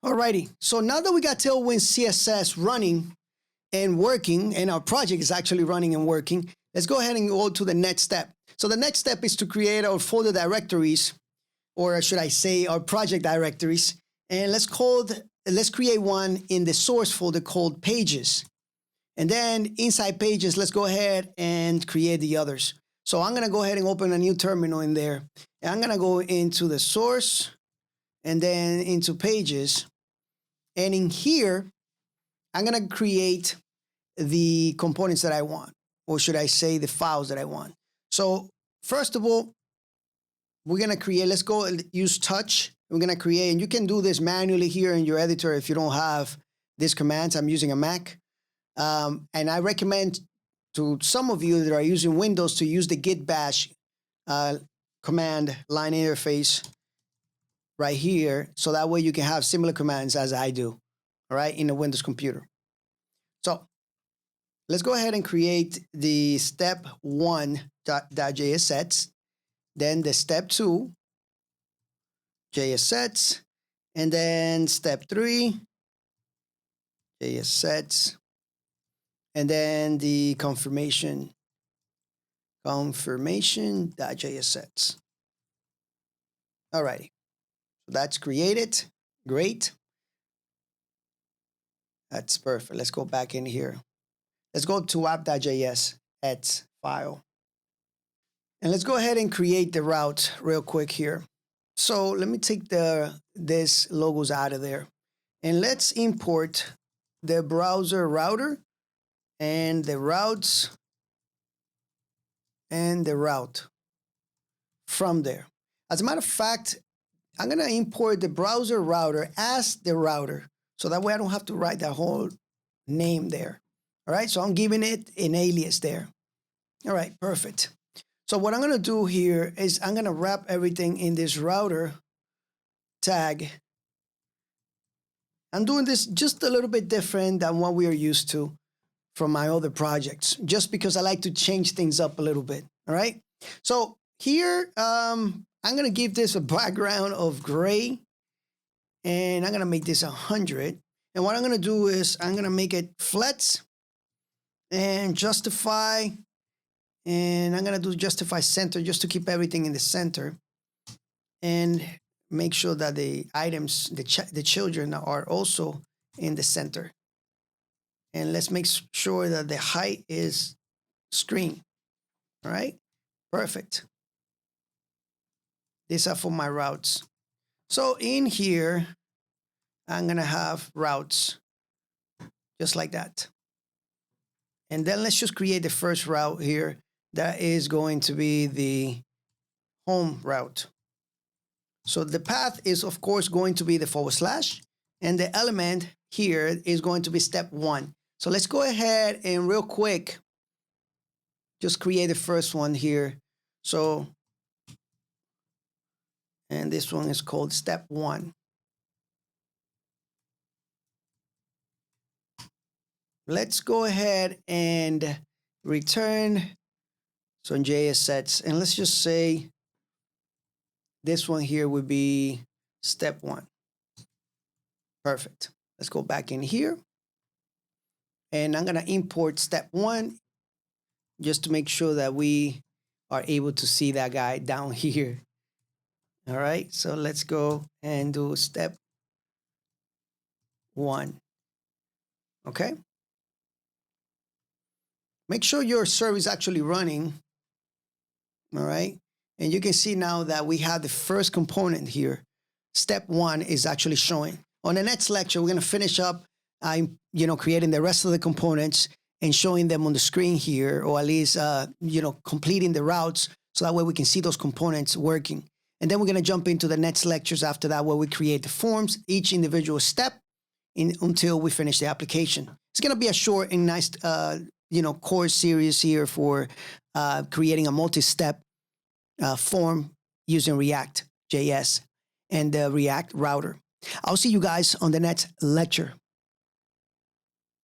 Alrighty, so now that we got Tailwind CSS running and working, and our project is actually running and working, let's go ahead and go to the next step. So the next step is to create our folder directories, or should I say our project directories, and let's create one in the source folder called pages. And then inside pages, let's go ahead and create the others. So I'm gonna go ahead and open a new terminal in there. And I'm gonna go into the source and then into pages. And in here, I'm gonna create the components that I want, or should I say the files that I want. So first of all, we're gonna create, let's go and use touch. We're gonna create, and you can do this manually here in your editor if you don't have these commands. I'm using a Mac. And I recommend to some of you that are using Windows to use the git bash command line interface right here. So that way you can have similar commands as I do, all right, in a Windows computer. So let's go ahead and create the step 1.js sets, then the step 2 JS sets, and then step 3 JS sets, and then the confirmation.js sets. All righty, so that's created. Great. That's perfect. Let's go back in here. Let's go to app.js at file. And let's go ahead and create the route real quick here. So let me take this logos out of there. And let's import the browser router and the routes and the route from there. As a matter of fact, I'm gonna import the browser router as the router. So that way I don't have to write that whole name there. All right, so I'm giving it an alias there. All right, perfect. So what I'm gonna do here is I'm gonna wrap everything in this router tag. I'm doing this just a little bit different than what we are used to from my other projects, just because I like to change things up a little bit, all right? So here, I'm gonna give this a background of gray, and I'm gonna make this 100. And what I'm gonna do is I'm gonna make it flat and justify, and I'm gonna do justify center just to keep everything in the center and make sure that the items, the children are also in the center. And let's make sure that the height is screen. All right, perfect. These are for my routes. So in here, I'm gonna have routes just like that. And then let's just create the first route here. That is going to be the home route. So the path is of course going to be the / and the element here is going to be step 1. So let's go ahead and real quick, just create the first one here. So, and this one is called step 1. Let's go ahead and return some JS sets. And let's just say this one here would be step 1. Perfect. Let's go back in here. And I'm gonna import step 1 just to make sure that we are able to see that guy down here. All right, so let's go and do step 1. Okay. Make sure your server is actually running. All right. And you can see now that we have the first component here. Step 1 is actually showing. On the next lecture, we're going to finish up, creating the rest of the components and showing them on the screen here, or at least, completing the routes so that way we can see those components working. And then we're going to jump into the next lectures after that, where we create the forms, each individual step until we finish the application. It's going to be a short and nice, course series here for creating a multi-step form using React.js and the React router. I'll see you guys on the next lecture.